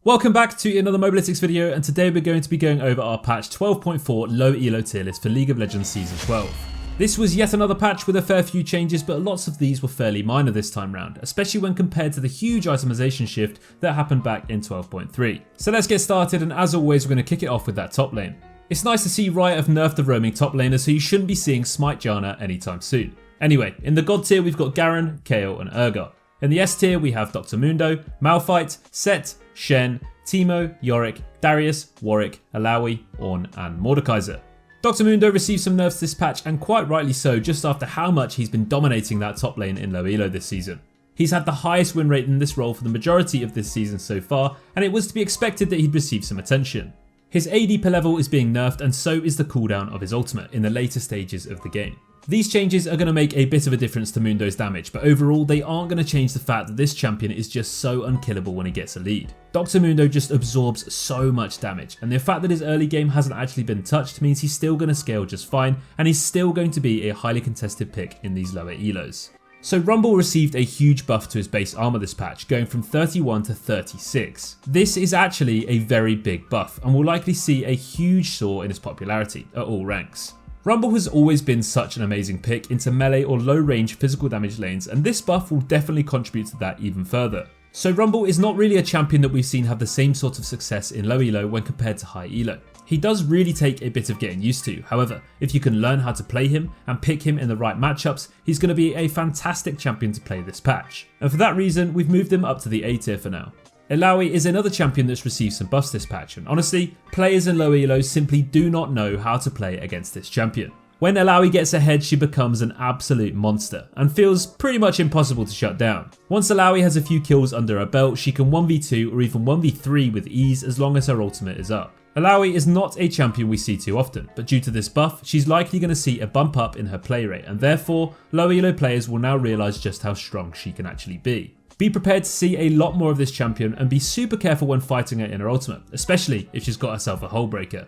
Welcome back to another Mobalytics video, and today we're going to be going over our patch 12.4 low elo tier list for League of Legends Season 12. This was yet another patch with a fair few changes, but lots of these were fairly minor this time round, especially when compared to the huge itemization shift that happened back in 12.3. So let's get started, and as always we're going to kick it off with that top lane. It's nice to see Riot have nerfed the roaming top laner, so you shouldn't be seeing Smite Janna anytime soon. Anyway, in the God tier we've got Garen, Kayle and Urgot. In the S tier we have Dr. Mundo, Malphite, Set, Shen, Teemo, Yorick, Darius, Warwick, Alawi, Ornn and Mordekaiser. Dr. Mundo received some nerfs this patch, and quite rightly so, just after how much he's been dominating that top lane in low elo this season. He's had the highest win rate in this role for the majority of this season so far, and it was to be expected that he'd receive some attention. His AD per level is being nerfed, and so is the cooldown of his ultimate in the later stages of the game. These changes are going to make a bit of a difference to Mundo's damage, but overall they aren't going to change the fact that this champion is just so unkillable when he gets a lead. Dr. Mundo just absorbs so much damage, and the fact that his early game hasn't actually been touched means he's still going to scale just fine, and he's still going to be a highly contested pick in these lower elos. So Rumble received a huge buff to his base armor this patch, going from 31 to 36. This is actually a very big buff, and will likely see a huge soar in his popularity at all ranks. Rumble has always been such an amazing pick into melee or low range physical damage lanes, and this buff will definitely contribute to that even further. So Rumble is not really a champion that we've seen have the same sort of success in low elo when compared to high elo. He does really take a bit of getting used to, however, if you can learn how to play him and pick him in the right matchups, he's going to be a fantastic champion to play this patch. And for that reason, we've moved him up to the A tier for now. Alawi is another champion that's received some buffs this patch, and honestly, players in low elo simply do not know how to play against this champion. When Alawi gets ahead, she becomes an absolute monster, and feels pretty much impossible to shut down. Once Alawi has a few kills under her belt, she can 1v2 or even 1v3 with ease as long as her ultimate is up. Alawi is not a champion we see too often, but due to this buff, she's likely going to see a bump up in her play rate, and therefore, low elo players will now realise just how strong she can actually be. Be prepared to see a lot more of this champion, and be super careful when fighting her in her ultimate, especially if she's got herself a hull breaker.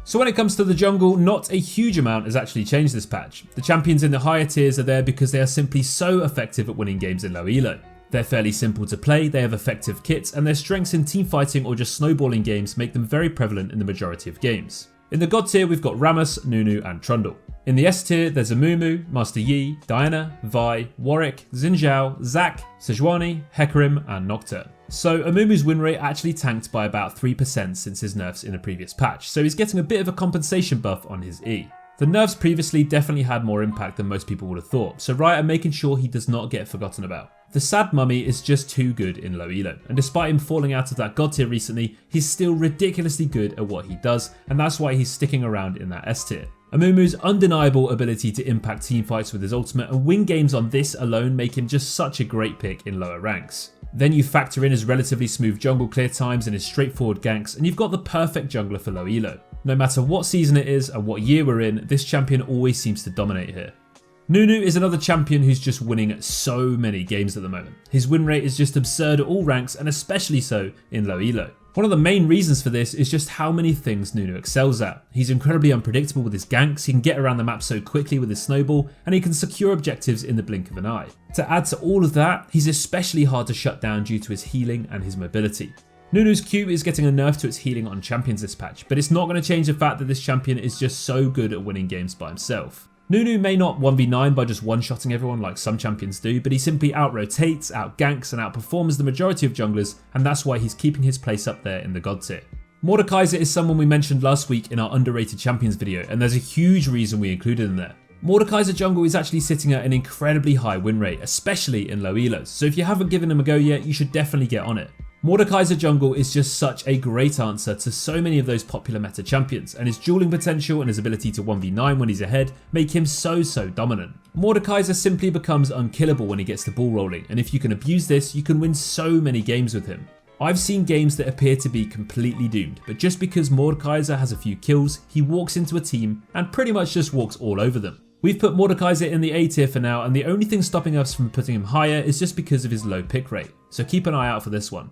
So when it comes to the jungle, not a huge amount has actually changed this patch. The champions in the higher tiers are there because they are simply so effective at winning games in low elo. They're fairly simple to play, they have effective kits, and their strengths in teamfighting or just snowballing games make them very prevalent in the majority of games. In the God tier we've got Rammus, Nunu and Trundle. In the S tier there's Amumu, Master Yi, Diana, Vi, Warwick, Xin Zhao, Zac, Sejuani, Hecarim and Nocturne. So Amumu's win rate actually tanked by about 3% since his nerfs in a previous patch, so he's getting a bit of a compensation buff on his E. The nerfs previously definitely had more impact than most people would have thought, so Riot are making sure he does not get forgotten about. The sad mummy is just too good in low elo, and despite him falling out of that God tier recently, he's still ridiculously good at what he does, and that's why he's sticking around in that S tier. Amumu's undeniable ability to impact teamfights with his ultimate and win games on this alone make him just such a great pick in lower ranks. Then you factor in his relatively smooth jungle clear times and his straightforward ganks, and you've got the perfect jungler for low elo. No matter what season it is and what year we're in, this champion always seems to dominate here. Nunu is another champion who's just winning so many games at the moment. His win rate is just absurd at all ranks, and especially so in low elo. One of the main reasons for this is just how many things Nunu excels at. He's incredibly unpredictable with his ganks, he can get around the map so quickly with his snowball, and he can secure objectives in the blink of an eye. To add to all of that, he's especially hard to shut down due to his healing and his mobility. Nunu's Q is getting a nerf to its healing on champions this patch, but it's not going to change the fact that this champion is just so good at winning games by himself. Nunu may not 1v9 by just one-shotting everyone like some champions do, but he simply out-rotates, out-ganks and outperforms the majority of junglers, and that's why he's keeping his place up there in the God tier. Mordekaiser is someone we mentioned last week in our underrated champions video, and there's a huge reason we included him there. Mordekaiser jungle is actually sitting at an incredibly high win rate, especially in low elos, so if you haven't given him a go yet, you should definitely get on it. Mordekaiser jungle is just such a great answer to so many of those popular meta champions, and his dueling potential and his ability to 1v9 when he's ahead make him so dominant. Mordekaiser simply becomes unkillable when he gets the ball rolling, and if you can abuse this, you can win so many games with him. I've seen games that appear to be completely doomed, but just because Mordekaiser has a few kills, he walks into a team and pretty much just walks all over them. We've put Mordekaiser in the A tier for now, and the only thing stopping us from putting him higher is just because of his low pick rate, so keep an eye out for this one.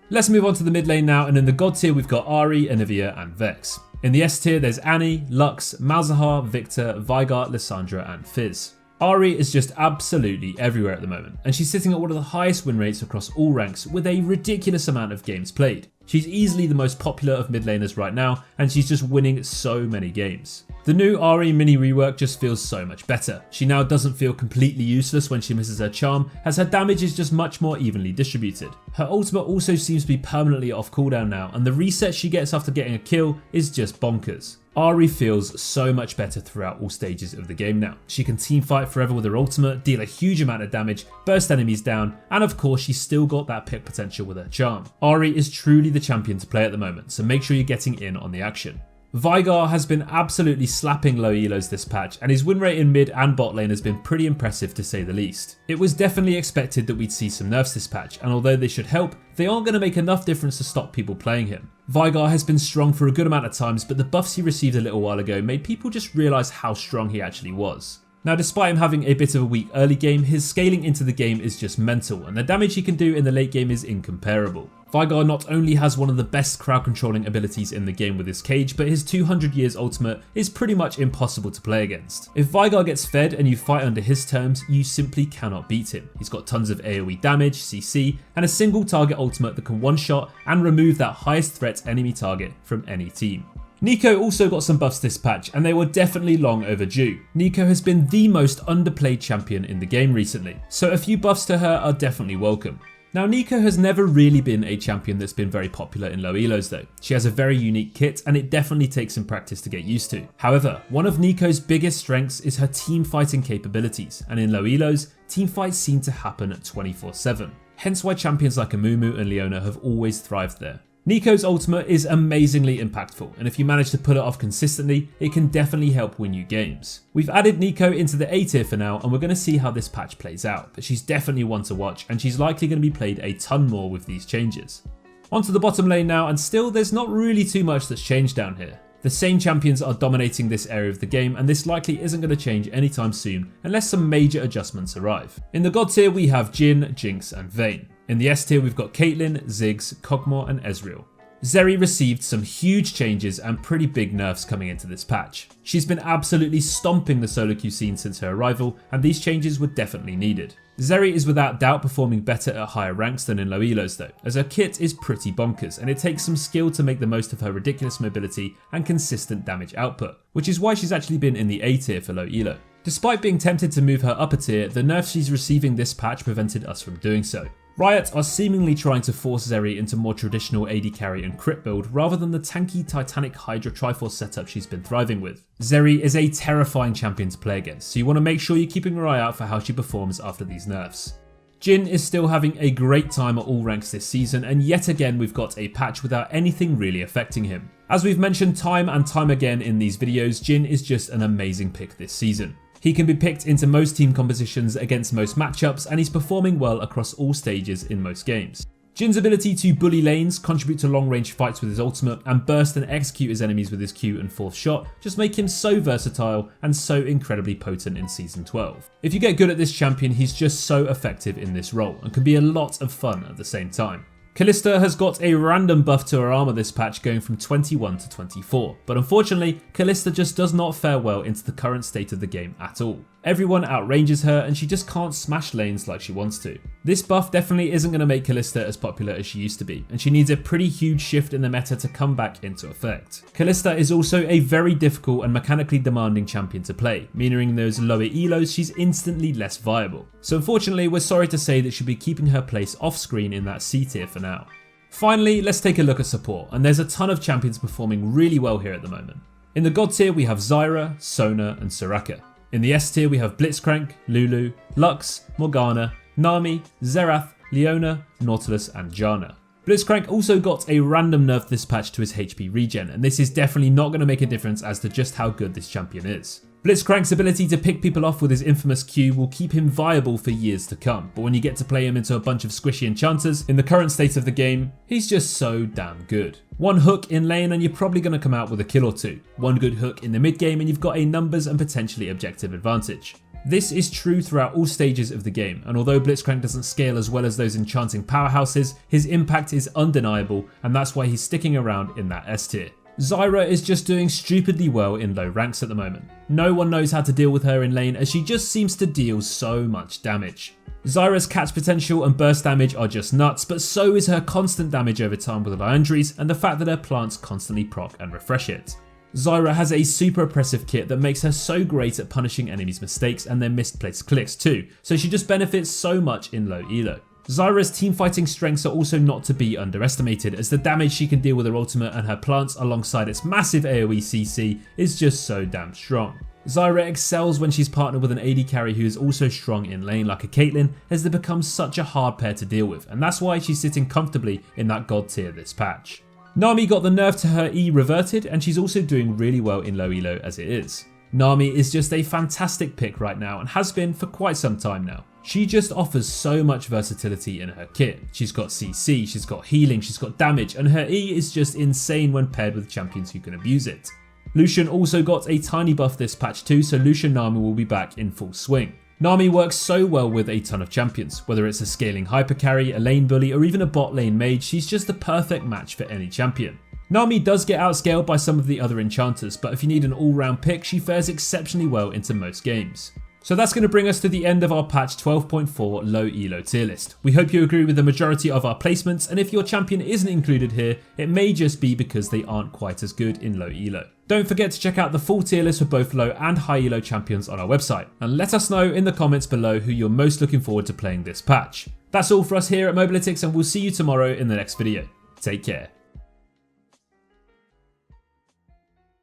Let's move on to the mid lane now, and in the God tier we've got Ahri, Anivia and Vex. In the S tier there's Annie, Lux, Malzahar, Victor, Veigar, Lissandra and Fizz. Ahri is just absolutely everywhere at the moment, and she's sitting at one of the highest win rates across all ranks with a ridiculous amount of games played. She's easily the most popular of mid laners right now, and she's just winning so many games. The new Ahri mini rework just feels so much better. She now doesn't feel completely useless when she misses her charm, as her damage is just much more evenly distributed. Her ultimate also seems to be permanently off cooldown now, and the reset she gets after getting a kill is just bonkers. Ahri feels so much better throughout all stages of the game now. She can teamfight forever with her ultimate, deal a huge amount of damage, burst enemies down, and of course she's still got that pick potential with her charm. Ahri is truly the champion to play at the moment, so make sure you're getting in on the action. Veigar has been absolutely slapping low elos this patch, and his win rate in mid and bot lane has been pretty impressive to say the least. It was definitely expected that we'd see some nerfs this patch, and although they should help, they aren't going to make enough difference to stop people playing him. Veigar has been strong for a good amount of times, but the buffs he received a little while ago made people just realise how strong he actually was. Now, despite him having a bit of a weak early game, his scaling into the game is just mental, and the damage he can do in the late game is incomparable. Veigar not only has one of the best crowd controlling abilities in the game with his cage, but his 200 years ultimate is pretty much impossible to play against. If Veigar gets fed and you fight under his terms, you simply cannot beat him. He's got tons of AoE damage, CC, and a single target ultimate that can one-shot and remove that highest threat enemy target from any team. Neeko also got some buffs this patch, and they were definitely long overdue. Neeko has been the most underplayed champion in the game recently, so a few buffs to her are definitely welcome. Now, Neeko has never really been a champion that's been very popular in low elos though. She has a very unique kit, and it definitely takes some practice to get used to. However, one of Neeko's biggest strengths is her team fighting capabilities, and in low elos, team fights seem to happen 24/7. Hence why champions like Amumu and Leona have always thrived there. Neeko's ultimate is amazingly impactful, and if you manage to pull it off consistently, it can definitely help win you games. We've added Neeko into the A tier for now, and we're going to see how this patch plays out, but she's definitely one to watch, and she's likely going to be played a ton more with these changes. Onto the bottom lane now, and still there's not really too much that's changed down here. The same champions are dominating this area of the game, and this likely isn't going to change anytime soon unless some major adjustments arrive. In the God tier we have Jhin, Jinx and Vayne. In the S tier we've got Caitlyn, Ziggs, Kog'Maw and Ezreal. Zeri received some huge changes and pretty big nerfs coming into this patch. She's been absolutely stomping the solo queue scene since her arrival, and these changes were definitely needed. Zeri is without doubt performing better at higher ranks than in low elos though, as her kit is pretty bonkers and it takes some skill to make the most of her ridiculous mobility and consistent damage output, which is why she's actually been in the A tier for low elo. Despite being tempted to move her up a tier, the nerfs she's receiving this patch prevented us from doing so. Riot are seemingly trying to force Zeri into more traditional AD carry and crit build rather than the tanky Titanic Hydra Triforce setup she's been thriving with. Zeri is a terrifying champion to play against, so you want to make sure you're keeping your eye out for how she performs after these nerfs. Jhin is still having a great time at all ranks this season, and yet again we've got a patch without anything really affecting him. As we've mentioned time and time again in these videos, Jhin is just an amazing pick this season. He can be picked into most team compositions against most matchups, and he's performing well across all stages in most games. Jhin's ability to bully lanes, contribute to long range fights with his ultimate, and burst and execute his enemies with his Q and fourth shot just make him so versatile and so incredibly potent in Season 12. If you get good at this champion, he's just so effective in this role and can be a lot of fun at the same time. Kalista has got a random buff to her armor this patch going from 21 to 24, but unfortunately Kalista just does not fare well into the current state of the game at all. Everyone outranges her and she just can't smash lanes like she wants to. This buff definitely isn't going to make Kalista as popular as she used to be, and she needs a pretty huge shift in the meta to come back into effect. Kalista is also a very difficult and mechanically demanding champion to play, meaning in those lower elos she's instantly less viable. So unfortunately we're sorry to say that she'll be keeping her place off screen in that C tier for now. Finally, let's take a look at support, and there's a ton of champions performing really well here at the moment. In the God tier we have Zyra, Sona and Soraka. In the S tier we have Blitzcrank, Lulu, Lux, Morgana, Nami, Xerath, Leona, Nautilus and Janna. Blitzcrank also got a random nerf this patch to his HP regen, and this is definitely not going to make a difference as to just how good this champion is. Blitzcrank's ability to pick people off with his infamous Q will keep him viable for years to come, but when you get to play him into a bunch of squishy enchanters in the current state of the game, he's just so damn good. One hook in lane and you're probably going to come out with a kill or two. One good hook in the mid game and you've got a numbers and potentially objective advantage. This is true throughout all stages of the game, and although Blitzcrank doesn't scale as well as those enchanting powerhouses, his impact is undeniable, and that's why he's sticking around in that S tier. Zyra is just doing stupidly well in low ranks at the moment. No one knows how to deal with her in lane as she just seems to deal so much damage. Zyra's catch potential and burst damage are just nuts, but so is her constant damage over time with Liandry's and the fact that her plants constantly proc and refresh it. Zyra has a super oppressive kit that makes her so great at punishing enemies' mistakes and their misplaced clicks too, so she just benefits so much in low elo. Zyra's teamfighting strengths are also not to be underestimated, as the damage she can deal with her ultimate and her plants alongside its massive AoE CC is just so damn strong. Zyra excels when she's partnered with an AD carry who is also strong in lane like a Caitlyn, as they become such a hard pair to deal with, and that's why she's sitting comfortably in that god tier this patch. Nami got the nerf to her E reverted, and she's also doing really well in low elo as it is. Nami is just a fantastic pick right now and has been for quite some time now. She just offers so much versatility in her kit. She's got CC, she's got healing, she's got damage, and her E is just insane when paired with champions who can abuse it. Lucian also got a tiny buff this patch too, so Lucian Nami will be back in full swing. Nami works so well with a ton of champions, whether it's a scaling hyper carry, a lane bully, or even a bot lane mage, she's just the perfect match for any champion. Nami does get outscaled by some of the other enchanters, but if you need an all-round pick, she fares exceptionally well into most games. So that's going to bring us to the end of our patch 12.4 low elo tier list. We hope you agree with the majority of our placements, and if your champion isn't included here, it may just be because they aren't quite as good in low elo. Don't forget to check out the full tier list for both low and high elo champions on our website, and let us know in the comments below who you're most looking forward to playing this patch. That's all for us here at Mobalytics, and we'll see you tomorrow in the next video. Take care.